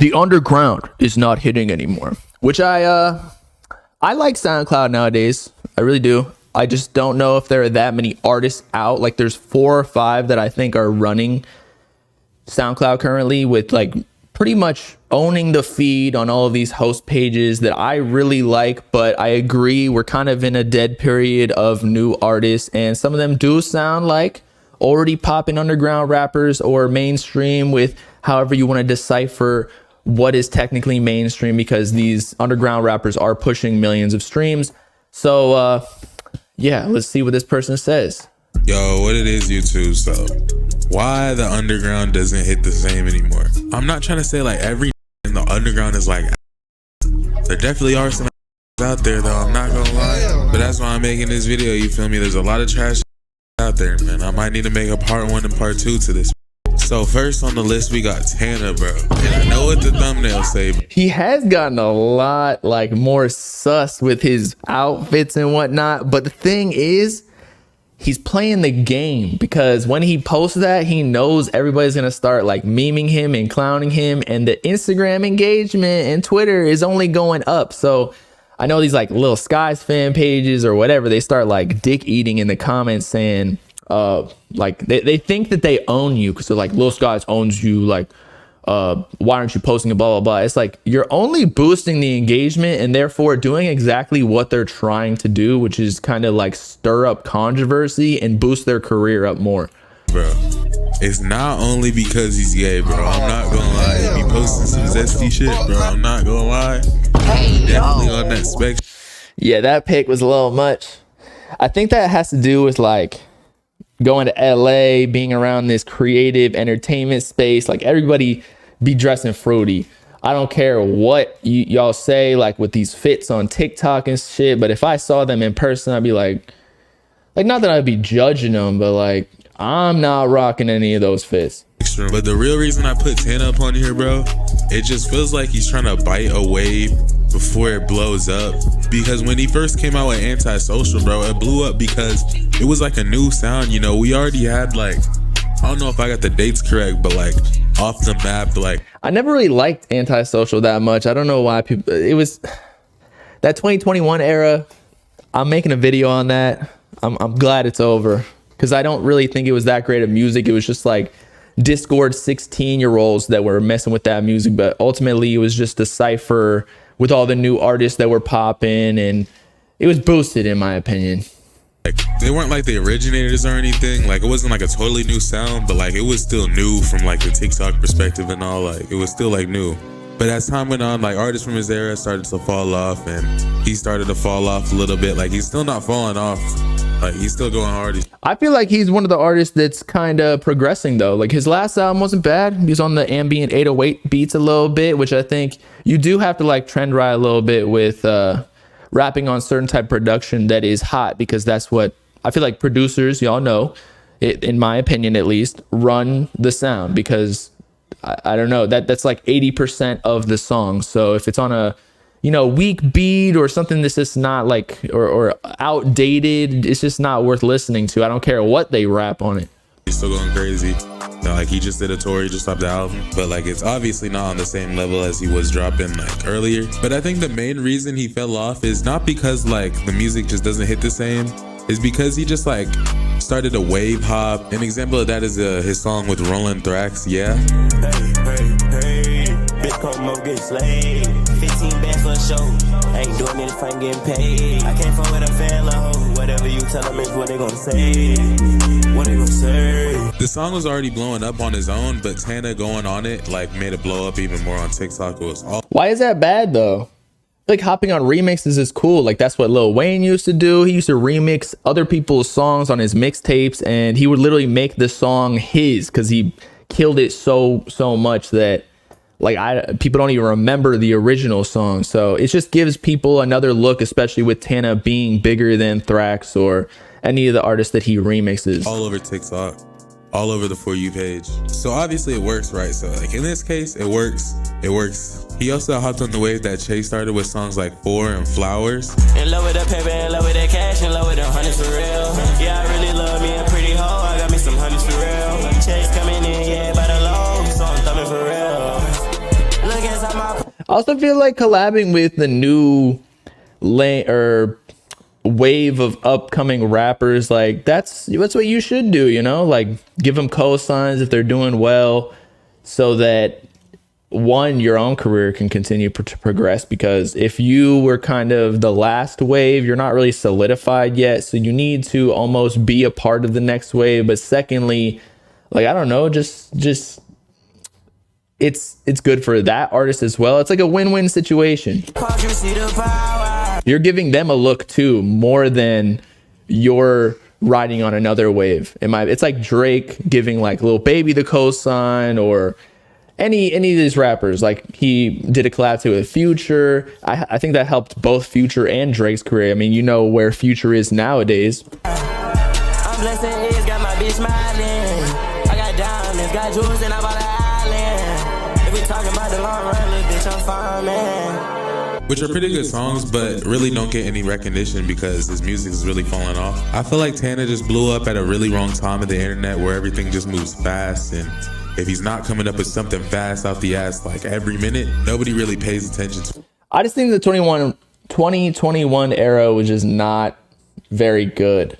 the underground is not hitting anymore, which I like SoundCloud nowadays. I really do. I just don't know if there are that many artists out. Like there's 4 or 5 that I think are running SoundCloud currently, with like pretty much owning the feed on all of these host pages that I really like. But I agree, we're kind of in a dead period of new artists, and some of them do sound like already popping underground rappers or mainstream, with however you want to decipher what is technically mainstream, because these underground rappers are pushing millions of streams. So yeah, let's see what this person says. Yo, what it is, YouTube. So why the underground doesn't hit the same anymore? I'm not trying to say like every in the underground is like, there definitely are some out there though, I'm not gonna lie. But that's why I'm making this video, you feel me? There's a lot of trash out there, man. I might need to make a part 1 and part 2 to this. So first on the list we got Tana, bro. And I know what the thumbnail say. He has gotten a lot like more sus with his outfits and whatnot, but the thing is, he's playing the game, because when he posts that, he knows everybody's gonna start like memeing him and clowning him, and the Instagram engagement and Twitter is only going up. So I know these like Lil Skies fan pages or whatever, they start like dick eating in the comments saying like they think that they own you, because they're like, Lil Skies owns you, like why aren't you posting a blah blah blah. It's like, you're only boosting the engagement and therefore doing exactly what they're trying to do, which is kind of like stir up controversy and boost their career up more. Bro, it's not only because he's gay, bro. I'm not gonna lie. He be posting some zesty shit, bro. I'm not gonna lie. Definitely on that spectrum. Yeah, that pic was a little much. I think that has to do with like going to LA, being around this creative entertainment space. Like everybody be dressing fruity. I don't care what y'all say, like with these fits on TikTok and shit, but if I saw them in person, I'd be like not that I'd be judging them, but like, I'm not rocking any of those fits. But the real reason I put Tana up on here, bro, it just feels like he's trying to bite a wave before it blows up. Because when he first came out with Antisocial, bro, it blew up because it was like a new sound. You know, we already had like, I don't know if I got the dates correct, but like Off the Map, like, I never really liked Antisocial that much. I don't know why people, it was that 2021 era. I'm making a video on that. I'm glad it's over, because I don't really think it was that great of music. It was just like Discord 16-year-olds that were messing with that music, but ultimately it was just a cipher with all the new artists that were popping, and it was boosted in my opinion. Like, they weren't like the originators or anything. Like, it wasn't like a totally new sound, but like it was still new from like the TikTok perspective and all. Like, it was still like new. But as time went on, like artists from his era started to fall off, and he started to fall off a little bit. Like, he's still not falling off. Like, he's still going hard. I feel like he's one of the artists that's kind of progressing though. Like, his last album wasn't bad. He was on the ambient 808 beats a little bit, which I think you do have to like trend ride a little bit with rapping on certain type of production that is hot, because that's what I feel like producers, y'all know, in my opinion at least, run the sound, because I don't know, that's like 80% of the song. So if it's on a, you know, weak beat or something that's just not like, or outdated, it's just not worth listening to. I don't care what they rap on it. He's still going crazy. You know, like, he just did a tour, he just stopped the album, but like, it's obviously not on the same level as he was dropping like earlier. But I think the main reason he fell off is not because like the music just doesn't hit the same, is because he just like started a wave hop. An example of that is his song with Roland Thrax, Yeah. Bitcoin mo get slayed. 15 bands for a show. Ain't doing it if I'm getting paid. I can't fuck with a fan like hoe. Whatever you tell them is what they gonna say. What they gonna say. The song was already blowing up on his own, but Tana going on it like made it blow up even more on TikTok. It was all. Why is that bad though? Like, hopping on remixes is cool. Like, that's what Lil Wayne used to do. He used to remix other people's songs on his mixtapes, and he would literally make the song his, because he killed it so much that like people don't even remember the original song. So it just gives people another look, especially with Tana being bigger than Thrax or any of the artists that he remixes. All over TikTok, all over the For You page. So obviously it works, right? So like in this case, it works. It works. He also hopped on the wave that Chase started with songs like 4 and Flowers. In love with the paper, in love with that cash, in love with them hundreds for real. Yeah, I really love me a pretty hoe. I got me some hundreds for real. Chase coming in, yeah, by the low, so I'm thumbing for real. Look at I also feel like collabing with the new lane or wave of upcoming rappers, like that's what you should do, you know, like give them cosigns if they're doing well, so that one, your own career can continue to progress, because if you were kind of the last wave, you're not really solidified yet, so you need to almost be a part of the next wave. But secondly, like, I don't know, just it's good for that artist as well. It's like a win-win situation. You're giving them a look too, more than you're riding on another wave. It's like Drake giving like Lil Baby the cosign, or any of these rappers. Like, he did a collab with Future. I think that helped both Future and Drake's career. I mean, you know where Future is nowadays. I'm blessed and it's got my bitch smiling. I got diamonds, got jewels, and I bought an island. If we talking about the long run, little bitch, I'm fine, man. Which are pretty good songs, but really don't get any recognition because his music is really falling off. I feel like Tana just blew up at a really wrong time of the internet, where everything just moves fast, and if he's not coming up with something fast out the ass like every minute, nobody really pays attention to. I just think the 2021 era was just not very good.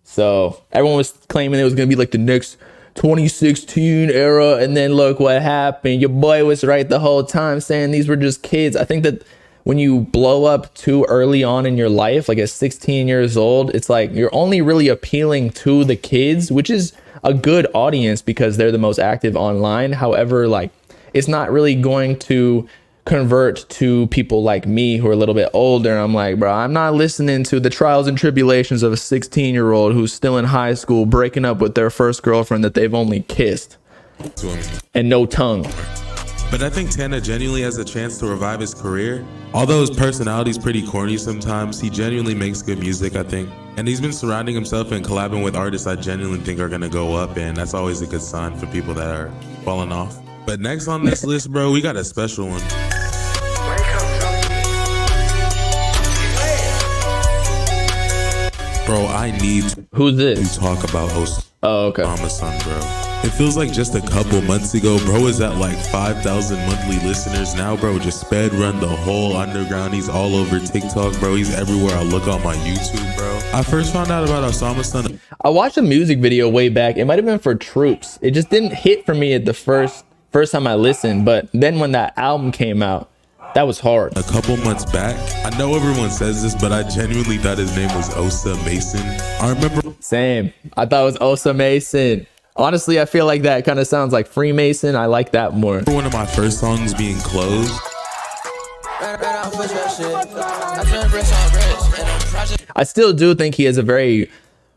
So everyone was claiming it was going to be like the next 2016 era, and then look what happened. Your boy was right the whole time, saying these were just kids. I think that when you blow up too early on in your life, like at 16 years old, it's like you're only really appealing to the kids, which is a good audience because they're the most active online. However, like, it's not really going to convert to people like me who are a little bit older. And I'm like, bro, I'm not listening to the trials and tribulations of a 16-year-old who's still in high school breaking up with their first girlfriend that they've only kissed and no tongue. But I think Tana genuinely has a chance to revive his career. Although his personality's pretty corny sometimes, he genuinely makes good music, I think. And he's been surrounding himself and collabing with artists I genuinely think are gonna go up, and that's always a good sign for people that are falling off. But next on this list, bro, we got a special one. Bro, I need Who's this? to talk about Oh, okay. Mama's son, bro. It feels like just a couple months ago, bro is at like 5,000 monthly listeners now, bro. Just sped run the whole underground. He's all over TikTok, bro. He's everywhere I look on my YouTube, bro. I first found out about Osama's son. I watched a music video way back. It might have been for Troops. It just didn't hit for me at the first time I listened. But then when that album came out, that was hard. A couple months back, I know everyone says this, but I genuinely thought his name was Osa Mason. I remember. Same. I thought it was Osa Mason. Honestly, I feel like that kind of sounds like Freemason. I like that more. One of my first songs being Closed. I still do think he has a very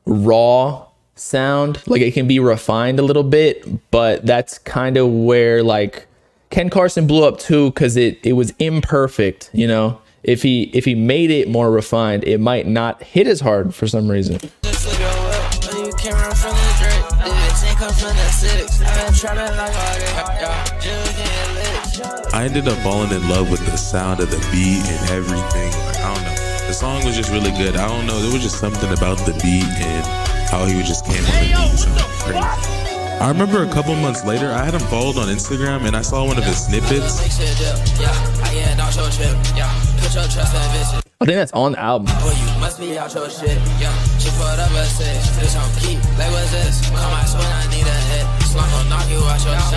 raw sound. Like, it can be refined a little bit, but that's kind of where like Ken Carson blew up too, because it was imperfect, you know. If he made it more refined, it might not hit as hard for some reason. I ended up falling in love with the sound of the beat and everything. Like, I don't know. The song was just really good. I don't know. There was just something about the beat and how he just came on the beat. So crazy. I remember a couple months later, I had him followed on Instagram and I saw one of his snippets. I think that's on the album.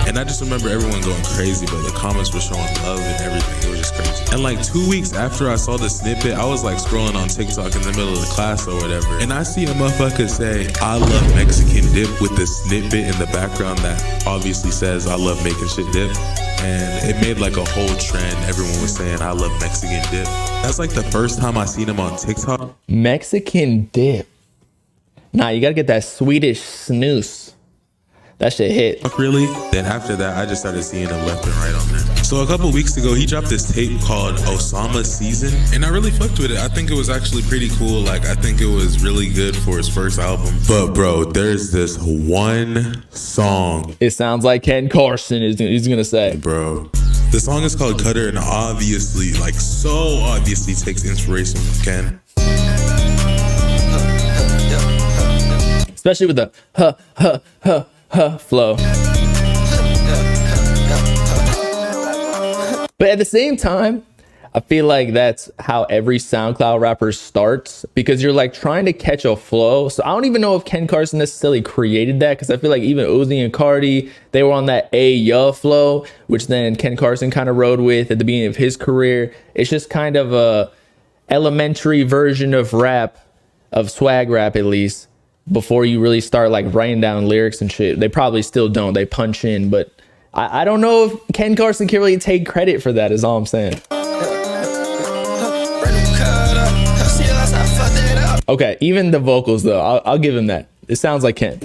And I just remember everyone going crazy, but the comments were showing love and everything. It was just crazy. And like 2 weeks after I saw the snippet, I was like scrolling on TikTok in the middle of the class or whatever. And I see a motherfucker say, I love Mexican dip with the snippet in the background that obviously says I love making shit dip. And it made like a whole trend. Everyone was saying, I love Mexican dip. That's like the first time I seen him on TikTok. Mexican dip. Nah, you gotta get that Swedish snooze. That shit hit. Really? Then after that, I just started seeing him left and right on there. So a couple weeks ago, he dropped this tape called Osama Season. And I really fucked with it. I think it was actually pretty cool. Like, I think it was really good for his first album. But bro, there's this one song. It sounds like Ken Carson is gonna say. Bro. The song is called Cutter, and obviously, like so obviously takes inspiration from Ken. Especially with the flow. But at the same time, I feel like that's how every SoundCloud rapper starts, because you're like trying to catch a flow. So I don't even know if Ken Carson necessarily created that, because I feel like even Uzi and Cardi, they were on that yeah flow, which then Ken Carson kind of rode with at the beginning of his career. It's just kind of a elementary version of rap, of swag rap at least, before you really start like writing down lyrics and shit. They probably still don't. They punch in, but I don't know if Ken Carson can really take credit for that, is all I'm saying. Okay, even the vocals though, I'll give him that. It sounds like Ken.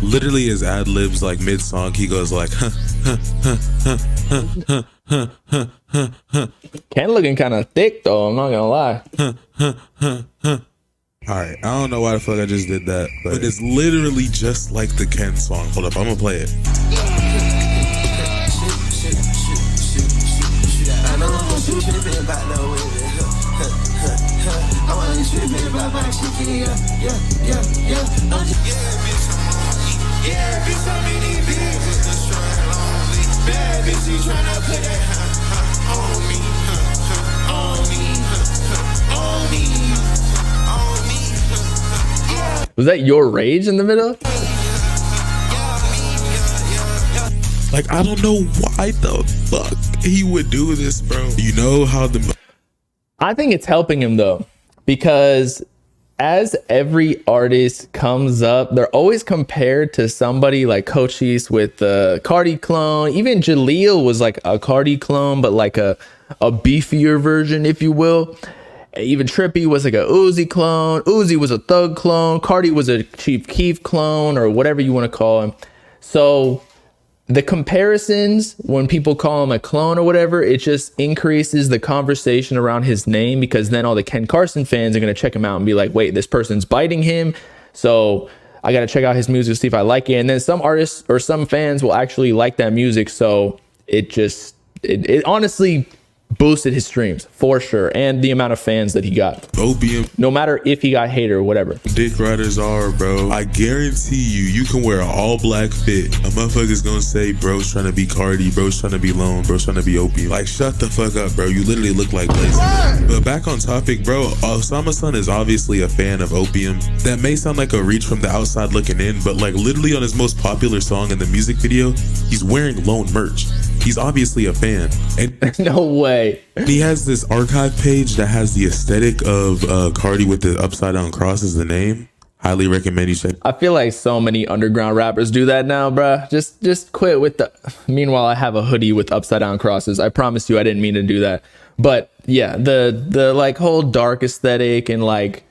Literally his ad libs like mid song, he goes like, Ken looking kind of thick though, I'm not gonna lie. Alright, I don't know why the fuck I just did that, but it's literally just like the Ken song. Hold up, I'm gonna play it. Was that your rage in the middle? Like, I don't know why the fuck he would do this, bro. You know how the... I think it's helping him though, because as every artist comes up, they're always compared to somebody like Cochise with the Cardi clone. Even Jaleel was like a Cardi clone, but like a beefier version, if you will. Even Trippie was like a Uzi clone. Uzi was a Thug clone. Cardi was a Chief Keef clone, or whatever you want to call him. So the comparisons, when people call him a clone or whatever, it just increases the conversation around his name, because then all the Ken Carson fans are going to check him out and be like, wait, this person's biting him. So I got to check out his music to see if I like it. And then some artists or some fans will actually like that music. So it honestly boosted his streams for sure, and the amount of fans that he got. Opium, no matter if he got hate or whatever. Dick riders are, bro. I guarantee you can wear an all black fit. A motherfucker's gonna say, bro's trying to be Cardi, bro's trying to be Lone, bro's trying to be Opium. Like, shut the fuck up, bro. You literally look like Blaze. But back on topic, bro, Osama Son is obviously a fan of Opium. That may sound like a reach from the outside looking in, but like literally on his most popular song in the music video, he's wearing Lone merch. He's obviously a fan. And no way. He has this archive page that has the aesthetic of Cardi with the upside down cross as the name. Highly recommend you check. I feel like so many underground rappers do that now, bruh. Just quit with the... Meanwhile, I have a hoodie with upside down crosses. I promise you I didn't mean to do that. But yeah, the like whole dark aesthetic and like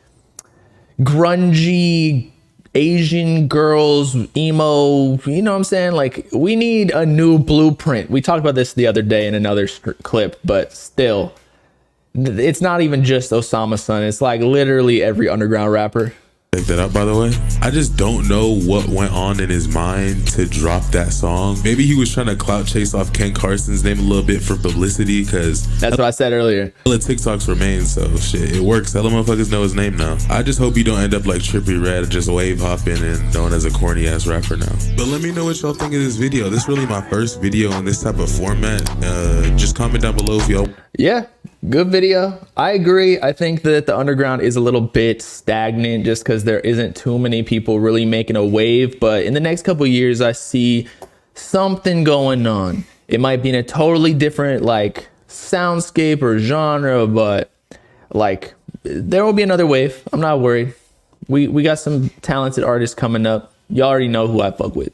grungy Asian girls, emo, you know what I'm saying? Like, we need a new blueprint. We talked about this the other day in another clip, but still, it's not even just Osama Son. It's like literally every underground rapper. Check that out, by the way. I just don't know what went on in his mind to drop that song. Maybe he was trying to clout chase off Ken Carson's name a little bit for publicity, because that's what I said earlier. The TikToks remain, so shit, it works. Hella motherfuckers know his name now. I just hope you don't end up like Trippie Redd, just wave hopping and known as a corny ass rapper now. But let me know what y'all think of this video. This is really my first video in this type of format. Just comment down below if y'all... Yeah, good video. I agree. I think that the underground is a little bit stagnant just because there isn't too many people really making a wave. But in the next couple of years, I see something going on. It might be in a totally different like soundscape or genre, but like there will be another wave. I'm not worried. We got some talented artists coming up. Y'all already know who I fuck with.